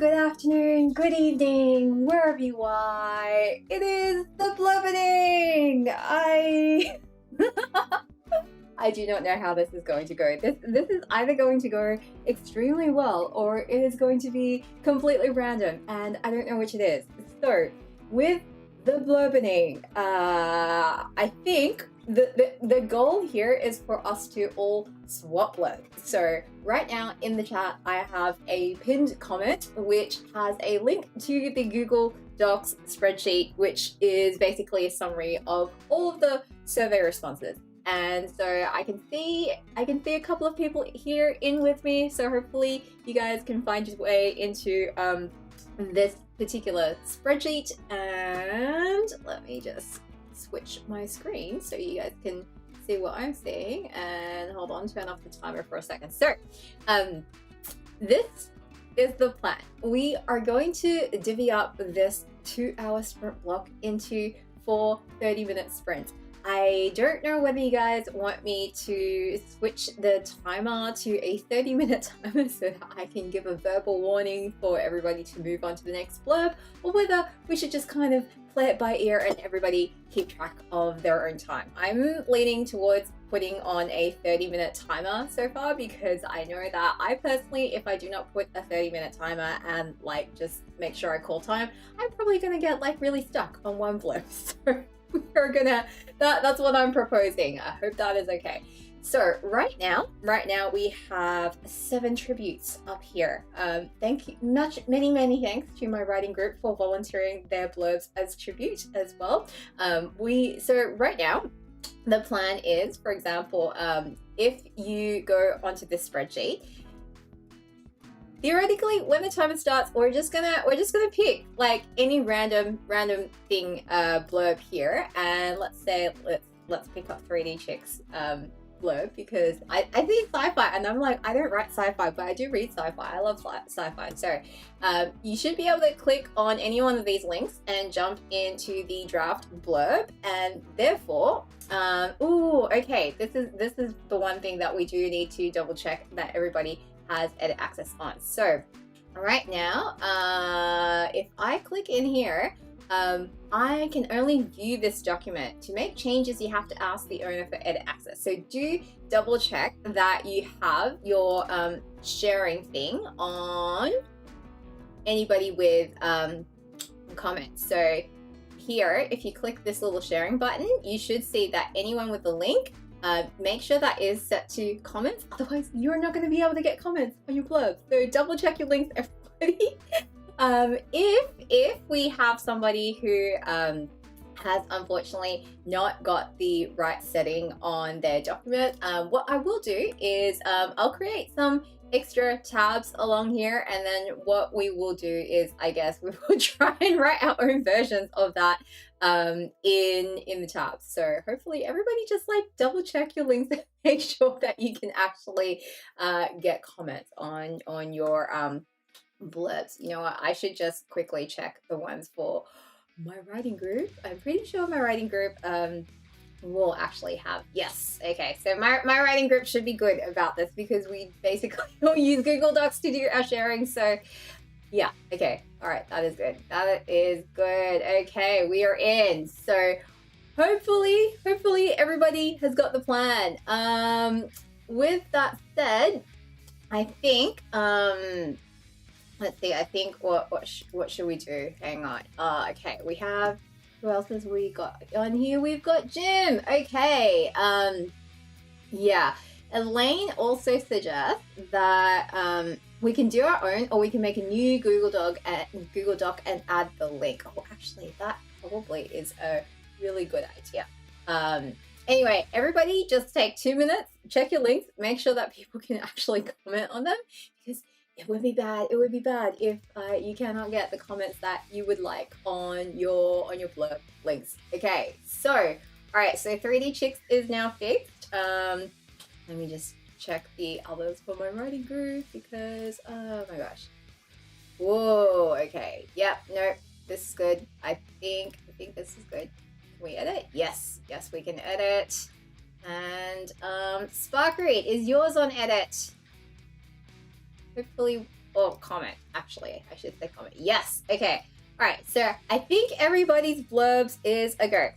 good afternoon, good evening, wherever you are. It is the Blurbening. I do not know how this is going to go. This is either going to go extremely well or it is going to be completely random, and I don't know which it is. So with the Blurbening, I think the goal here is for us to all swap blurbs. So right now in the chat I have a pinned comment which has a link to the Google Docs spreadsheet, which is basically a summary of all of the survey responses. And so I can see a couple of people here in with me, so hopefully you guys can find your way into this particular spreadsheet. And let me just switch my screen so you guys can see what I'm seeing. And hold on, turn off the timer for a second. So this is the plan. We are going to divvy up this 2-hour sprint block into 4 30-minute sprints. I don't know whether you guys want me to switch the timer to a 30-minute timer so that I can give a verbal warning for everybody to move on to the next blurb, or whether we should just kind of play it by ear and everybody keep track of their own time. I'm leaning towards putting on a 30-minute timer so far, because I know that I personally, if I do not put a 30-minute timer and like just make sure I call time, I'm probably gonna get like really stuck on one blurb. So we're gonna, that's what I'm proposing. I hope that is okay. So right now we have 7 tributes up here. Thank you, many thanks to my writing group for volunteering their blurbs as tribute as well. So right now the plan is, for example, if you go onto this spreadsheet, theoretically, when the timer starts, we're just gonna pick like any random thing blurb here, and let's pick up 3D Chicks blurb, because I think sci-fi, and I'm like, I don't write sci-fi, but I do read sci-fi. I love sci-fi. So you should be able to click on any one of these links and jump into the draft blurb, and therefore okay, this is the one thing that we do need to double check that everybody has edit access on. So right now, if I click in here, I can only view this document. To make changes, you have to ask the owner for edit access. So do double check that you have your sharing thing on anybody with comments. So here, if you click this little sharing button, you should see that anyone with the link, make sure that is set to comments, otherwise you're not going to be able to get comments on your blurb. So double check your links, everybody. If we have somebody who has unfortunately not got the right setting on their document, what I will do is I'll create some extra tabs along here, and then what we will do is, I guess, we will try and write our own versions of that in the tabs. So hopefully everybody just like double check your links and make sure that you can actually get comments on your blurbs. You know what, I should just quickly check the ones for my writing group. I'm pretty sure my writing group will actually have, yes, okay, so my writing group should be good about this, because we basically all use Google Docs to do our sharing. So yeah, okay, all right, that is good, okay, we are in. So hopefully everybody has got the plan. With that said, I think let's see, I think what should we do? Hang on. Okay, we have, who else has we got on here? We've got Jim. Okay. Yeah. Elaine also suggests that we can do our own, or we can make a new Google Doc and add the link. Oh, actually, that probably is a really good idea. Anyway, everybody just take 2 minutes, check your links, make sure that people can actually comment on them, because it would be bad if you cannot get the comments that you would like on your blurb links. Okay, so all right, so 3D Chicks is now fixed. Let me just check the others for my writing group, because oh my gosh, whoa, okay, yep, no, this is good. I think this is good. Can we edit? Yes, we can edit. And Sparkreed, is yours on edit? Hopefully or comment, actually. I should say comment. Yes. Okay. All right. So I think everybody's blurbs is a go.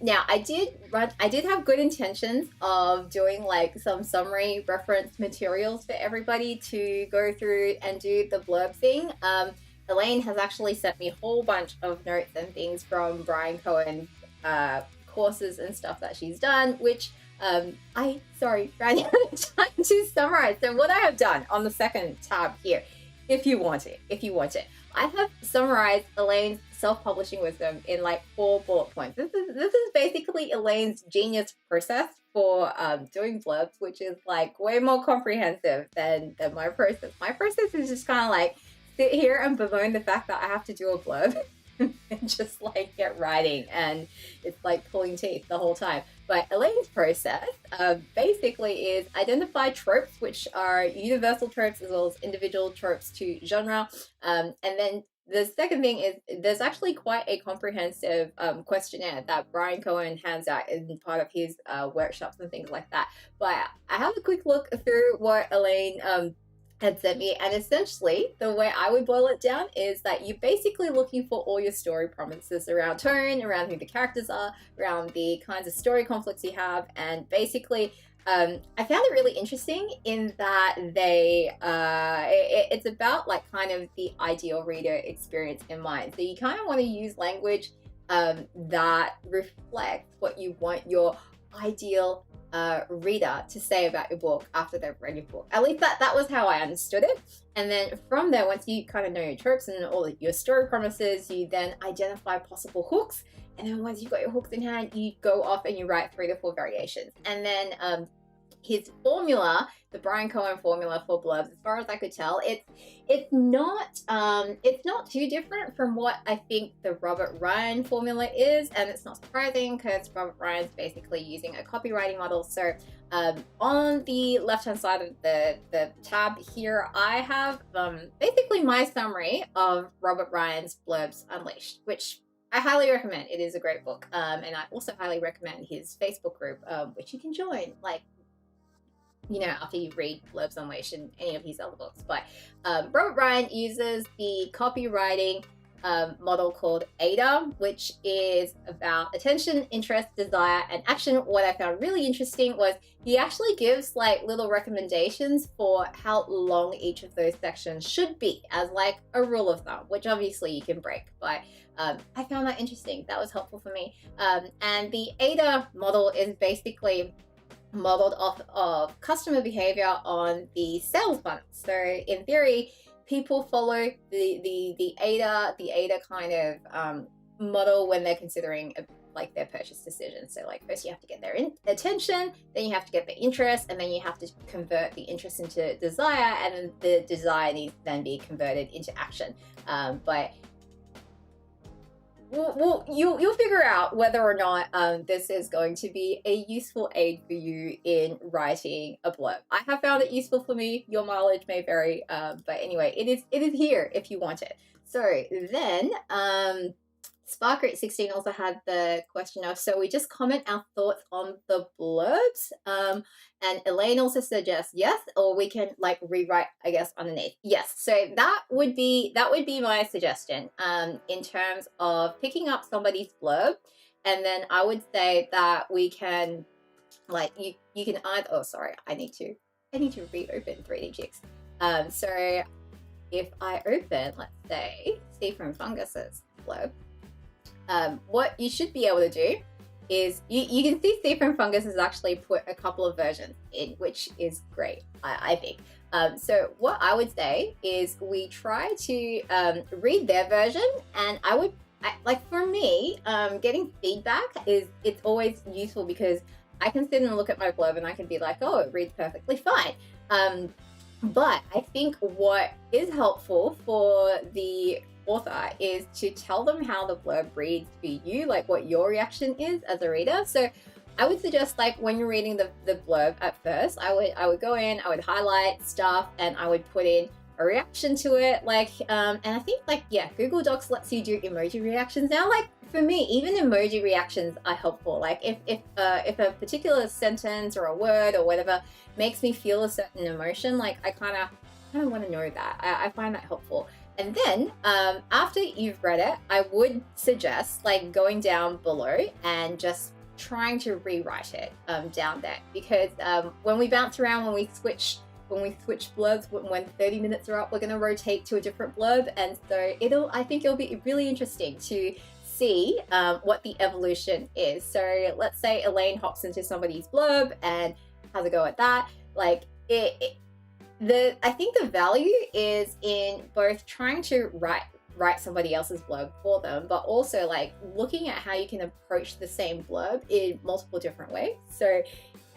Now I did have good intentions of doing like some summary reference materials for everybody to go through and do the blurb thing. Elaine has actually sent me a whole bunch of notes and things from Brian Cohen courses and stuff that she's done, which I ran out of time to summarize. So what I have done on the second tab here, if you want it, I have summarized Elaine's self-publishing wisdom in like 4 bullet points. This is basically Elaine's genius process for doing blurbs, which is like way more comprehensive than my process. My process is just kind of like sit here and bemoan the fact that I have to do a blurb and just like get writing, and it's like pulling teeth the whole time. But Elaine's process basically is identify tropes, which are universal tropes as well as individual tropes to genre. And then the second thing is there's actually quite a comprehensive questionnaire that Brian Cohen hands out in part of his workshops and things like that. But I have a quick look through what Elaine had sent me, and essentially the way I would boil it down is that you're basically looking for all your story promises around tone, around who the characters are, around the kinds of story conflicts you have, and basically I found it really interesting in that it's about like kind of the ideal reader experience in mind. So you kind of want to use language that reflects what you want your ideal reader to say about your book after they've read your book. At least that was how I understood it. And then from there, once you kind of know your tropes and all your story promises, you then identify possible hooks. And then once you've got your hooks in hand, you go off and you write 3 to 4 variations. And then his formula, the Brian Cohen formula for blurbs, as far as I could tell, it's not too different from what I think the Robert Ryan formula is, and it's not surprising because Robert Ryan's basically using a copywriting model. So on the left-hand side of the tab here, I have basically my summary of Robert Ryan's Blurbs Unleashed, which I highly recommend. It is a great book, and I also highly recommend his Facebook group, which you can join, like, you know, after you read Blurbs Unleashed and any of his other books. But Robert Ryan uses the copywriting model called AIDA, which is about attention, interest, desire, and action. What I found really interesting was he actually gives like little recommendations for how long each of those sections should be as like a rule of thumb, which obviously you can break. But I found that interesting. That was helpful for me. And the AIDA model is basically modeled off of customer behavior on the sales funnel. So in theory, people follow the AIDA kind of model when they're considering like their purchase decision. So like first you have to get their attention, then you have to get their interest, and then you have to convert the interest into desire, and then the desire needs to then be converted into action. But you'll figure out whether or not this is going to be a useful aid for you in writing a blurb. I have found it useful for me. Your mileage may vary, but anyway, it is here if you want it. So then Sparkrate16 also had the question of, so we just comment our thoughts on the blurbs, and Elaine also suggests yes, or we can like rewrite, I guess, underneath. Yes, so that would be my suggestion in terms of picking up somebody's blurb, and then I would say that we can like you can either, oh sorry, I need to reopen 3D Chicks. So if I open, let's say, Steve from Fungus's blurb, what you should be able to do is you can see Steve from Fungus has actually put a couple of versions in, which is great, I think. So what I would say is we try to read their version, and like for me, getting feedback it's always useful because I can sit and look at my blurb and I can be like, oh, it reads perfectly fine. But I think what is helpful for the author is to tell them how the blurb reads for you, like what your reaction is as a reader. So I would suggest, like, when you're reading the blurb at first, I would go in, I would highlight stuff, and I would put in a reaction to it, like and I think, like, yeah, Google Docs lets you do emoji reactions now. Like for me, even emoji reactions are helpful. Like if a particular sentence or a word or whatever makes me feel a certain emotion, like I kind of kind of want to know that. I find that helpful. And then after you've read it, I would suggest like going down below and just trying to rewrite it down there, because when we bounce around, when we switch blurbs, when 30 minutes are up, we're going to rotate to a different blurb, and so I think it'll be really interesting to see what the evolution is. So let's say Elaine hops into somebody's blurb and has a go at that. Like I think the value is in both trying to write somebody else's blurb for them, but also like looking at how you can approach the same blurb in multiple different ways. So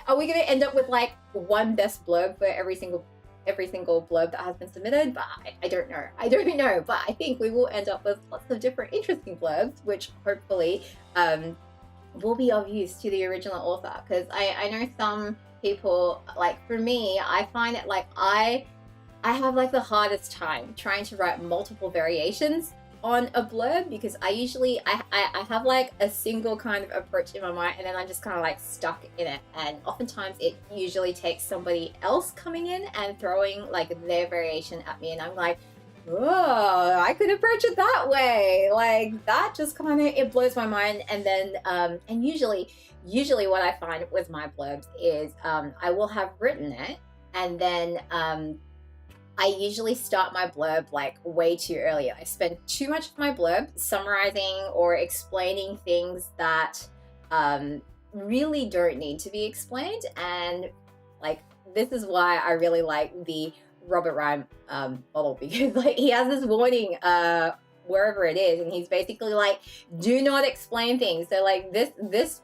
are we going to end up with like one best blurb for every single blurb that has been submitted? But I don't know, but I think we will end up with lots of different interesting blurbs, which hopefully will be of use to the original author. Because I know some people, like for me, I find it like I have like the hardest time trying to write multiple variations on a blurb, because I have like a single kind of approach in my mind, and then I'm just kind of like stuck in it, and oftentimes it usually takes somebody else coming in and throwing like their variation at me, and I'm like, oh, I could approach it that way. Like that just kind of, it blows my mind. And then and usually what I find with my blurbs is I will have written it, and then I usually start my blurb like way too early. I spend too much of my blurb summarizing or explaining things that really don't need to be explained. And like, this is why I really like the Robert Rhyme model, because like he has this warning wherever it is, and he's basically like, do not explain things. So like this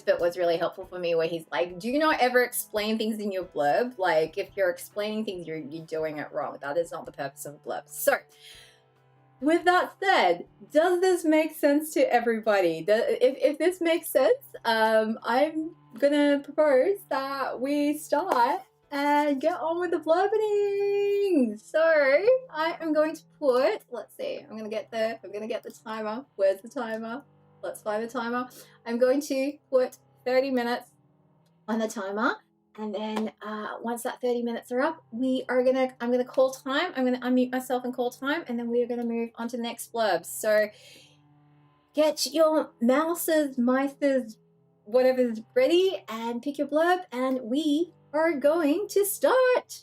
bit was really helpful for me, where he's like, do not ever explain things in your blurb. Like if you're explaining things, you're doing it wrong. That is not the purpose of blurb. So with that said, does this make sense to everybody? If this makes sense, I'm gonna propose that we start and get on with the blurbening. So I am going to put, let's see, I'm gonna get the timer. Where's the timer? Let's find the timer. I'm going to put 30 minutes on the timer, and then once that 30 minutes are up, I'm gonna call time. I'm gonna unmute myself and call time, and then we are gonna move on to the next blurb. So get your mouses, mices, whatever's ready, and pick your blurb, and we are going to start.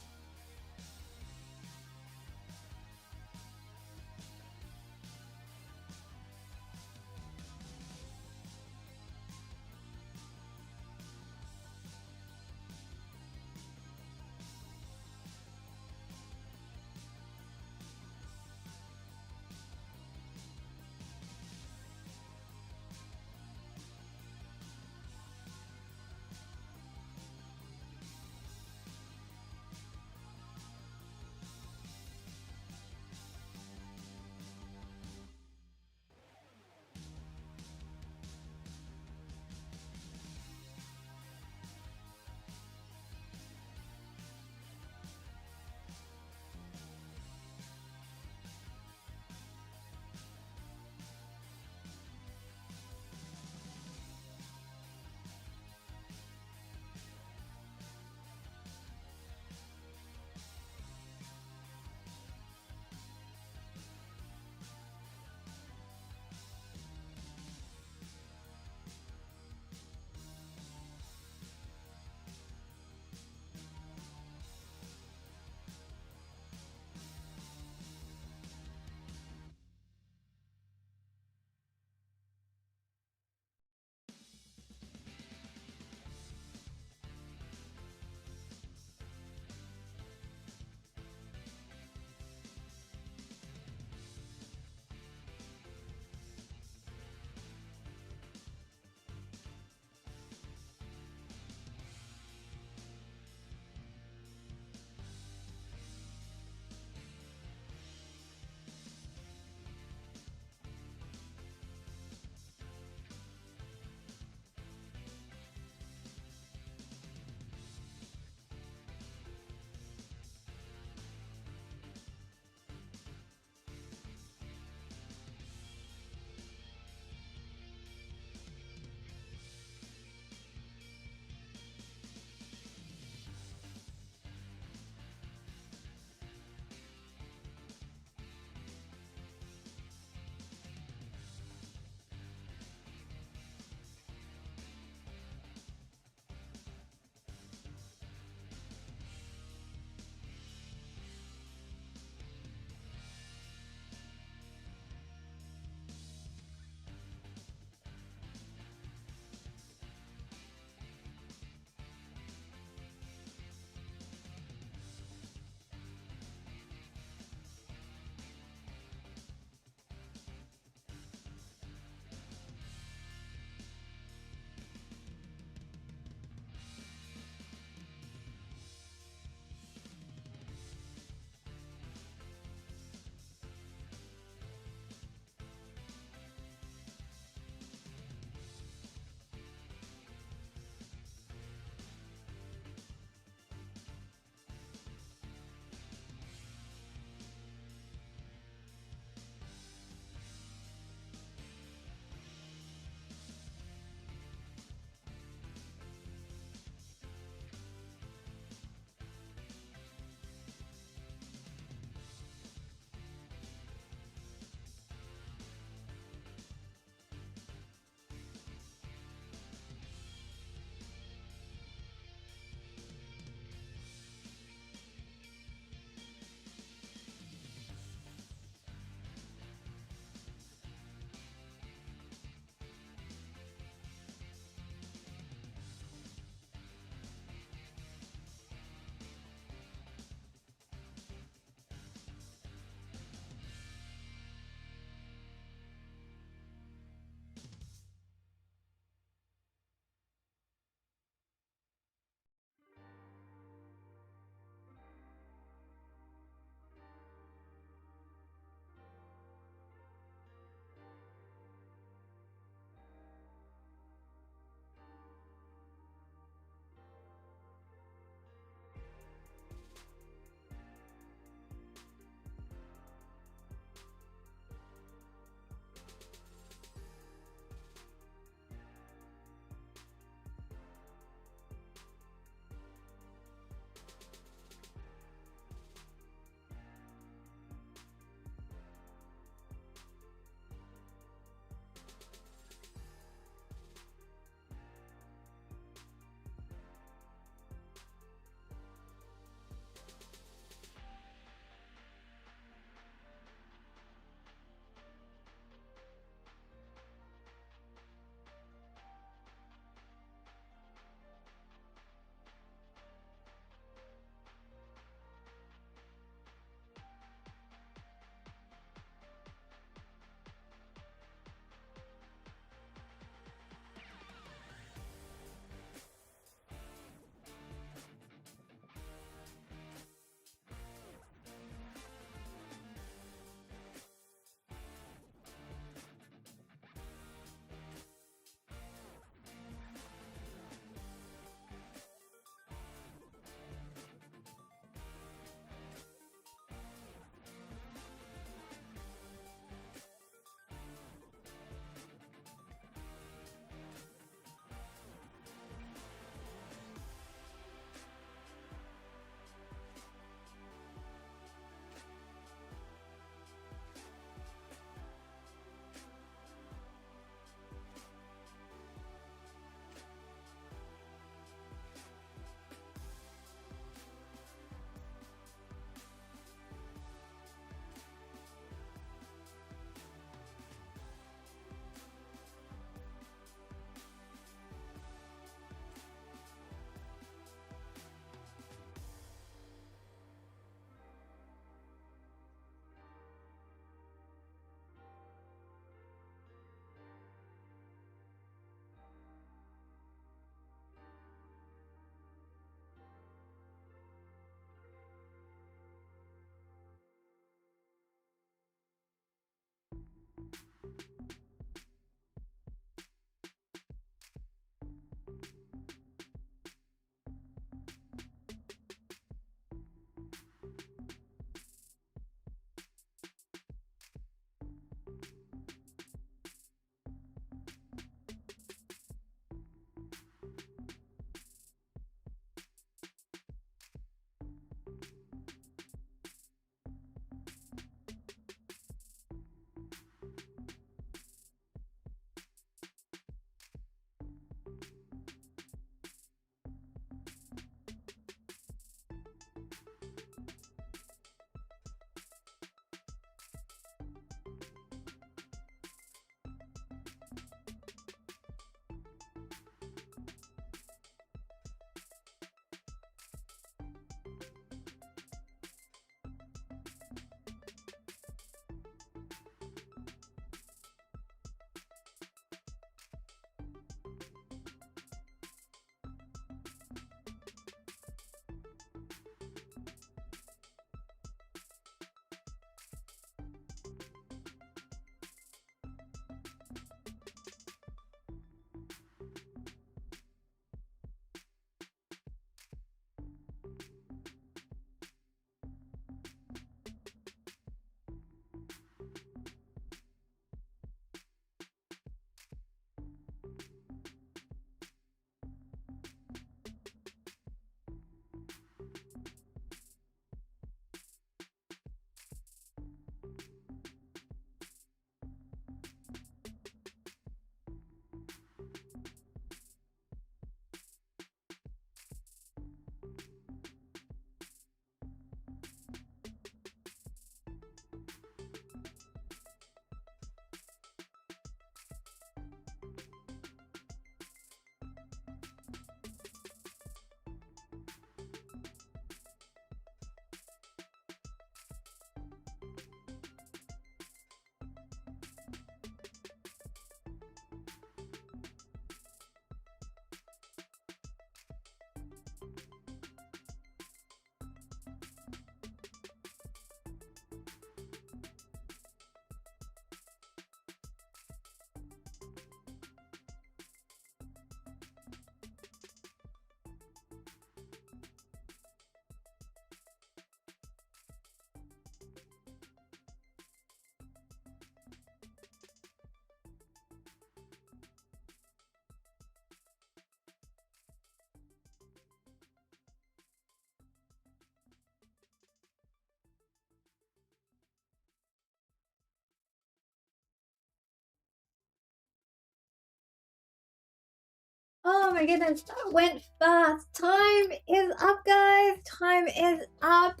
my goodness, that went fast. Time is up, guys. Time is up.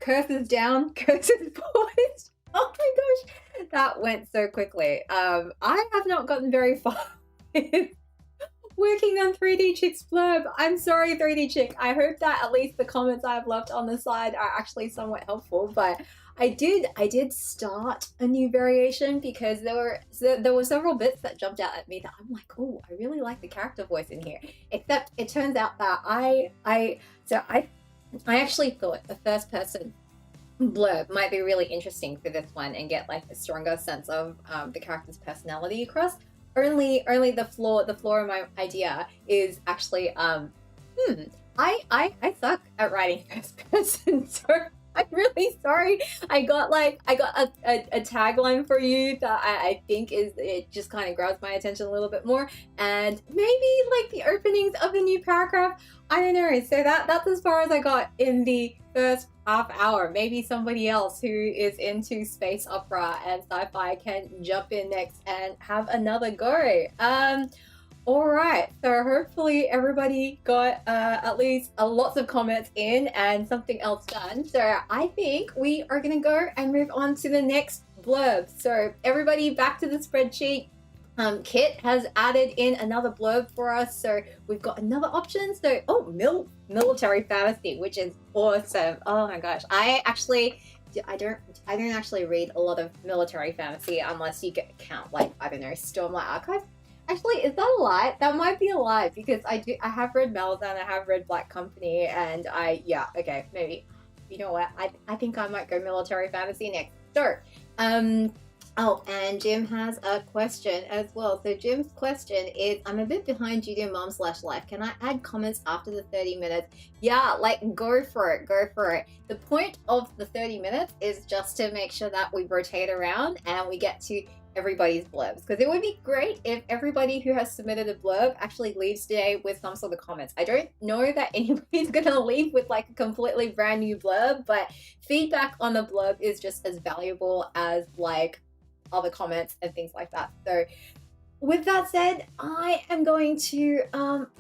Curses down, curses poised. Oh my gosh, that went so quickly. I have not gotten very far with working on 3D Chick's blurb. I'm sorry, 3D Chick. I hope that at least the comments I've left on the side are actually somewhat helpful, but I did start a new variation because there were several bits that jumped out at me that I'm like, oh, I really like the character voice in here. Except it turns out that I actually thought the first person blurb might be really interesting for this one and get like a stronger sense of the character's personality across. Only the flaw of my idea is actually I suck at writing first person, so I'm really sorry. I got a tagline for you that I think it just kind of grabs my attention a little bit more, and maybe like the openings of the new paragraph. I don't know. So that's as far as I got in the first half hour. Maybe somebody else who is into space opera and sci-fi can jump in next and have another go. All right, so hopefully everybody got at least lots of comments in and something else done. So I think we are gonna go and move on to the next blurb. So everybody back to the spreadsheet. Kit has added in another blurb for us, so we've got another option. So, oh, military fantasy, which is awesome. Oh my gosh, I don't actually read a lot of military fantasy unless you count like, I don't know, Stormlight Archive. Actually, is that a lie? That might be a lie because I have read Malazan, I have read Black Company, and yeah, okay, maybe. You know what? I think I might go military fantasy next. So, oh, and Jim has a question as well. So Jim's question is, I'm a bit behind due to mom/life. Can I add comments after the 30 minutes? Yeah, like go for it, go for it. The point of the 30 minutes is just to make sure that we rotate around and we get to everybody's blurbs, because it would be great if everybody who has submitted a blurb actually leaves today with some sort of comments. I don't know that anybody's gonna leave with like a completely brand new blurb, but feedback on the blurb is just as valuable as like other comments and things like that. So with that said, I am going to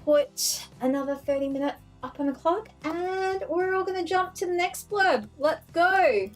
put another 30 minutes up on the clock and we're all gonna jump to the next blurb. Let's go.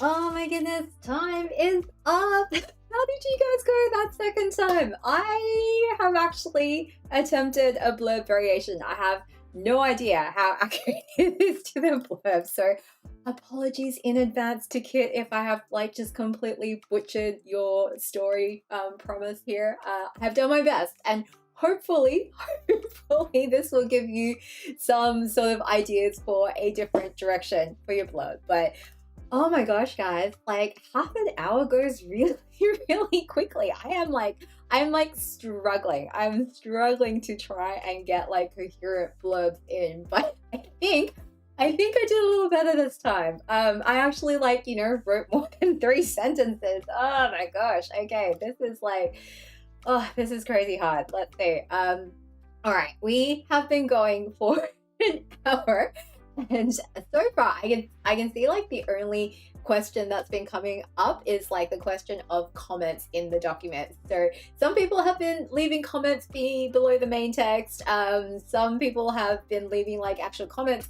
Oh my goodness, time is up. How did you guys go that second time? I have actually attempted a blurb variation. I have no idea how accurate it is to the blurb, so apologies in advance to Kit if I have like just completely butchered your story promise here. I have done my best, and hopefully this will give you some sort of ideas for a different direction for your blurb. But oh my gosh, guys, like half an hour goes really, really quickly. I'm like struggling. I'm struggling to try and get like coherent blurbs in, but I think I did a little better this time. I actually like, you know, wrote more than 3 sentences. Oh my gosh. Okay, this is like, oh, this is crazy hard. Let's see. All right, we have been going for an hour. And so far, I can see like the only question that's been coming up is like the question of comments in the document. So some people have been leaving comments below the main text. Some people have been leaving like actual comments.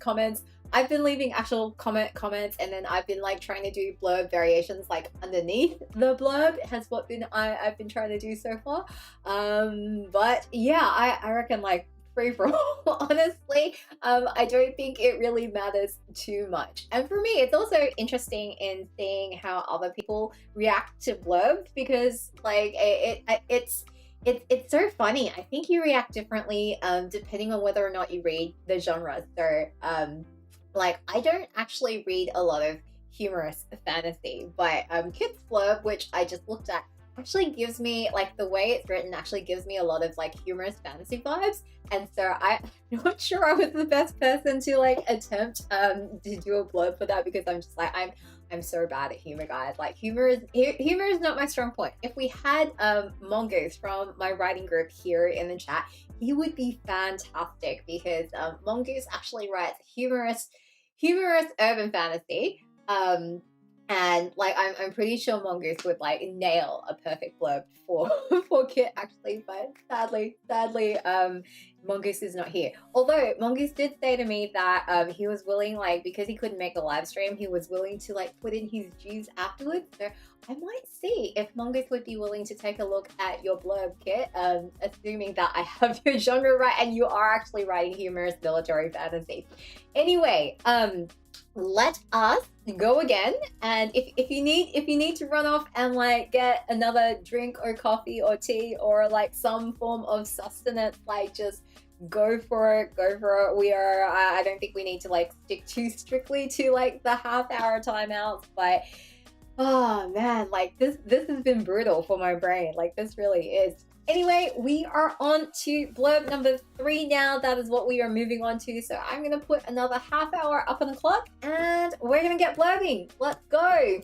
I've been leaving actual comments, and then I've been like trying to do blurb variations like underneath the blurb has what I've been trying to do so far. But yeah, I reckon like free for all. Honestly, I don't think it really matters too much. And for me, it's also interesting in seeing how other people react to blurbs, because like it's so funny. I think you react differently depending on whether or not you read the genre. So like I don't actually read a lot of humorous fantasy, but Kids Blurb, which I just looked at, actually gives me, like, the way it's written actually gives me a lot of like humorous fantasy vibes. And so I'm not sure I was the best person to like attempt to do a blurb for that, because I'm just like I'm so bad at humor, guys. Like humor is not my strong point. If we had Mongoose from my writing group here in the chat, he would be fantastic, because Mongoose actually writes humorous urban fantasy. And like I'm pretty sure Mongoose would like nail a perfect blurb for for Kit actually, but sadly Mongoose is not here. Although Mongoose did say to me that he was willing, like, because he couldn't make a live stream, he was willing to like put in his dues afterwards. So I might see if Mongoose would be willing to take a look at your blurb, Kit, assuming that I have your genre right and you are actually writing humorous military fantasy. Anyway, let us go again, and if you need to run off and like get another drink or coffee or tea or like some form of sustenance, like just go for it. We are I don't think we need to like stick too strictly to like the half-hour timeouts, but oh man, like this has been brutal for my brain. Like this really is. Anyway, we are on to blurb number 3 now. That is what we are moving on to. So I'm going to put another half hour up on the clock and we're going to get blurbing. Let's go.